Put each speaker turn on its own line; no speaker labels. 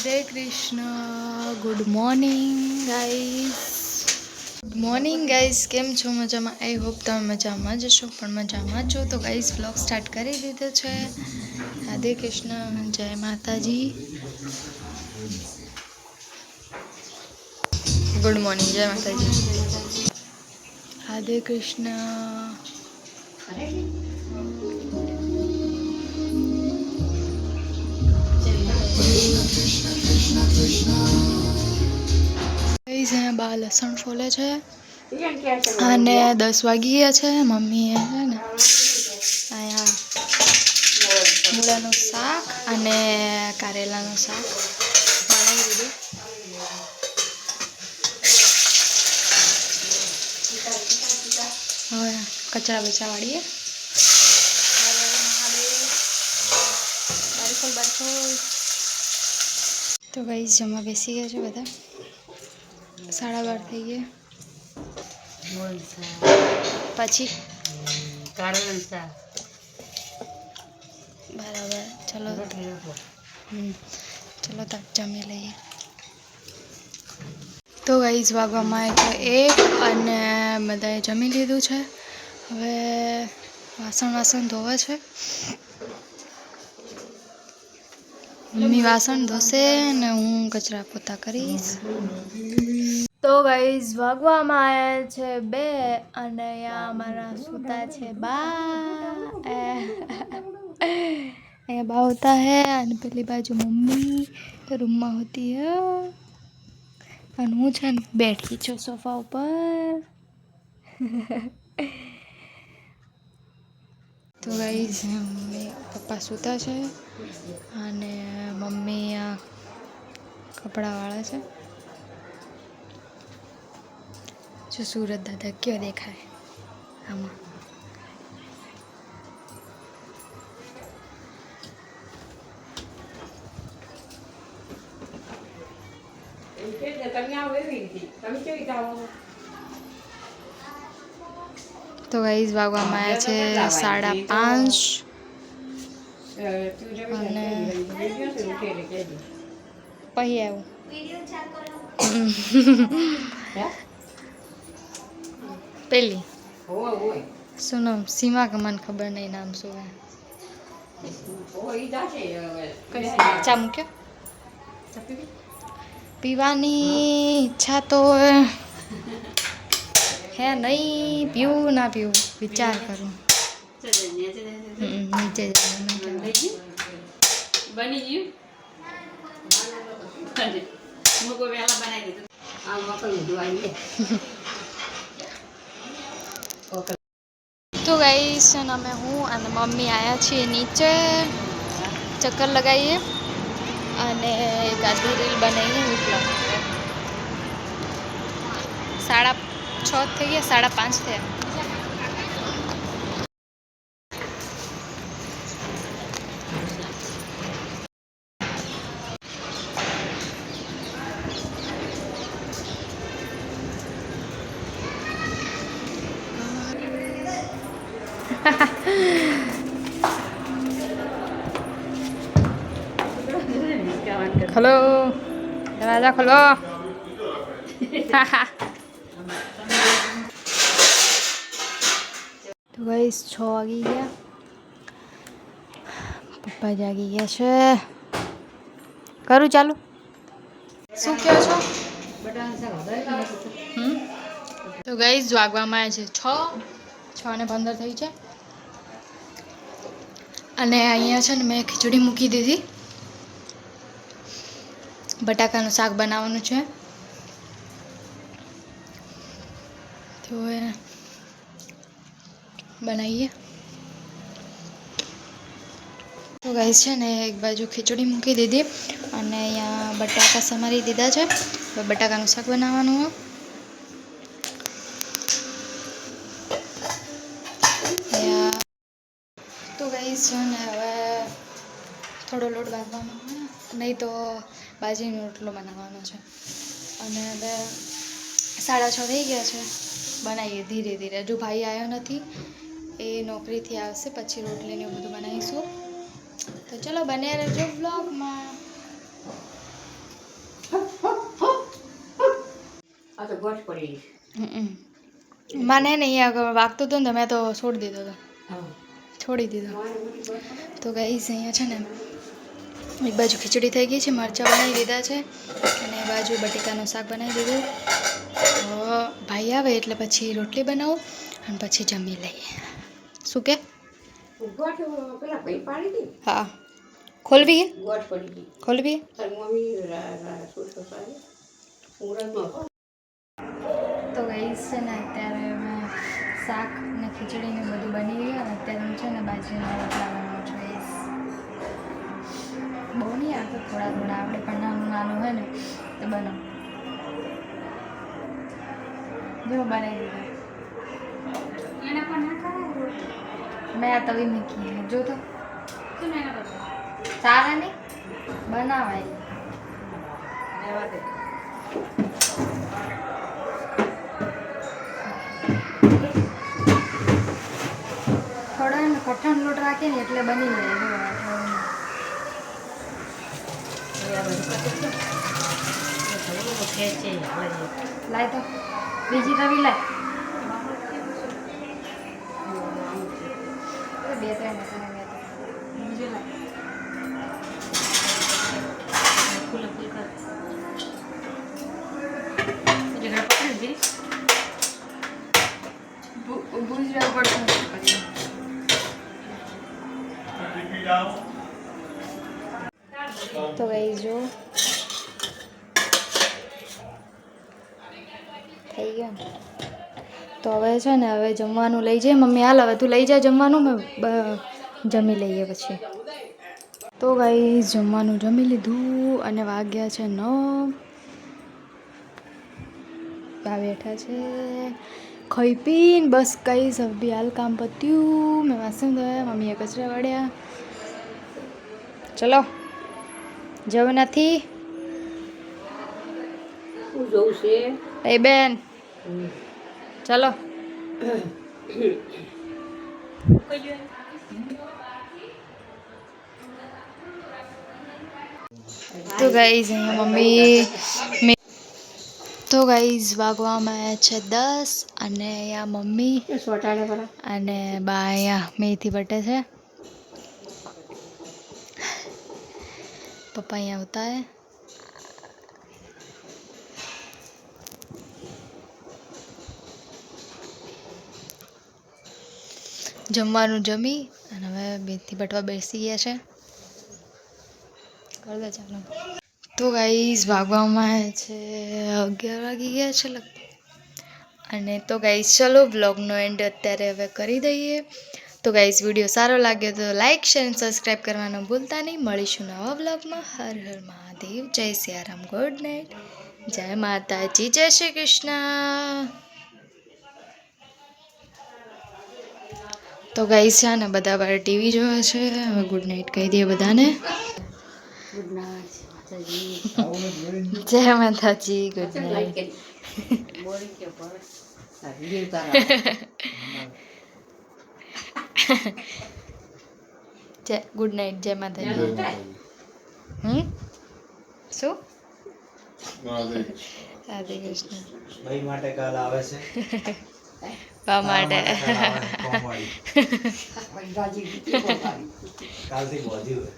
Radhe Krishna good morning guys good morning guys केम छो मजामा I hope તમે મજામાં જ છો પણ મજામાં છો તો ગાइस વ્લોગ સ્ટાર્ટ કરી દીધો છે રાધે કૃષ્ણ જય માતાજી गुड मॉर्निंग जय माताजी राधे कृष्ण बा लसण फोले छे अने 10 वागी गया छे मम्मी है ने आया मूळाનું શાક અને કારેલાનું શાક બનાવી દીધું હવે કચરા બચા વાળીએ तो गाइस जमा बेसी गया है बता 12:30 થઈ ગયા પછી बराबर चलो चलो तब जमी लईए तो गाइस वागवामां तो 1 અને બધાએ જમી લીધું છે હવે વાસણ ધોવા છે मम्मी वासण धोसे ने हूँ कचरा पोता करीश तो गाइस वागवामां आया छे 2 અને અહીંયા અમારા સુતા છે બા અહીંયા बा होता है અને પેલી बाजू मम्मी रूम में होती है અને હું છે ને બેઠી છું સોફા ઉપર तो गाइस मम्मी पप्पा सूता है અને मम्मी आ कपड़ा वाला है जो सूरत दादा क्यों देखा है आमा तो गाइस वागवामां आया छे 5:30 અને પછી આવ્યું પેલી શું નામ સીમા કે મને ખબર નહીં નામ શું ચા મૂક્યો પીવાની ઈચ્છા તો है नहीं पीऊँ ना पीऊँ विचार करूँ नीचे बनी जी तो गाइस ना मैं हूँ और मम्मी आया छे नीचे चक्कर लगाइए અને એક આધી રીલ બનાવીએ એટલા 6:30 થઈ ગયા 5:30 થયા हेलो दरवाजा खोलो तो गाइस 6 वागी गया पप्पा जागी गया छे करूँ चालू शू कहो छो तो गाइस वागवामां आव्या छे 6:15 થઈ છે અને અહીંયા છે ને મેં ખીચડી મૂકી દીધી બટાકાનું શાક બનાવવાનું છે તો બનાવીએ તો ગાઈસ છે ને એક બાજુ ખીચડી મૂકી દીધી અને અહીંયા બટાકા સમારી દીધા છે હવે બટાકાનું શાક બનાવવાનું હોય तो गाइस है ने हवे थोड़ो लोट बांधवानो नहीं तो बाजीनो रोटलो बनावવાનો છે અને હવે 6:30 થઈ ગયા છે બનાવીએ ધીરે ધીરે જો ભાઈ આવ્યો નથી એ નોકરીથી આવશે પછી રોટલીને બધું બનાવીશું तो चलो बने रहो व्लॉग में મને ને અહીંયા વાગતું હતું ને મેં તો છોડી દીધો તો ગાઈસ અહીંયા છે ને એક બાજુ ખીચડી થઈ ગઈ છે, મરચાં બનાવી દીધા છે અને એ બાજુ બટેકાનું શાક બનાવી દીધું. ભાઈ આવે એટલે પછી રોટલી બનાવું અને પછી જમી લઈએ. શું કે હા ખોલવી તો ગાઈસ છે ને અત્યારે મેં શાક ને ખીચડી ને બધું બની ગયું અને અત્યારે હું છે ને બાજરીના રોટલા બનાવું છું. બહુ નહીં આવતો, થોડા થોડા આવડે પણ નાનું હોય ને તો બનાવ. જો બનાવી દીધા એને પણ ના ખાય. મેં આ તવી મૂકી જો તો સારા નહીં બનાવાય. થોડો એને કઠણ લોટ રાખીએ ને એટલે બની જાય. લાય તો બીજી તવી લાય. બે ત્રણ બીજું લાય. તો ગઈ જો થઈ ગયો ને તો હવે છે ને હવે જમવાનું લઈ જાય મમ્મી. હાલ હવે તું લઈ જા જમવાનું, મેં જમી લઈએ પછી. તો ગઈ જમવાનું જમી લીધું અને વાગ્યા છે 9. બા બેઠા છે ખાઈ પીને બસ. કઈ સભી હાલ કામ પત્યું. મેં વાસણ ધોયા, મમ્મીએ કચરા વાળ્યા. ચલો જવું નથી એ બેન ચલો. તો ગાઈઝ અહીંયા મમ્મી તો ગાઈઝ વાગવામાં છે 10 અને અહીંયા મમ્મી અને બા અહીંયા મેથી બટે છે. પપ્પા અહીંયા હોતા હે. જમવાનું જમી અને હવે મેથી બટવા બેસી ગયા છે. કરી દે ચાલો. તો ગાઈઝ વાગવામાં છે 11 વાગી ગયા છે અને તો ગાઈઝ ચલો વ્લોગનો એન્ડ અત્યારે હવે કરી દઈએ. તો ગાઈઝ વિડીયો સારો લાગ્યો તો લાઇક શેર અને સબસ્ક્રાઈબ કરવાનું ભૂલતા નહીં. મળીશું નવા વ્લોગમાં. હર હર મહાદેવ. જય સિયારામ. Good night. જય માતાજી. જય શ્રી કૃષ્ણ. તો ગાઈઝ છે ને બધા બાર ટીવી જોવે છે. હવે ગુડ નાઇટ કહી દઈએ બધાને. Good night. જય માતાજી. Good night. જય ગુડ નાઇટ. જય માતાજી. શું રાધે કૃષ્ણ. ભાઈ માટે કાલ આવે છે. બા માટે કાલથી વધ્યું.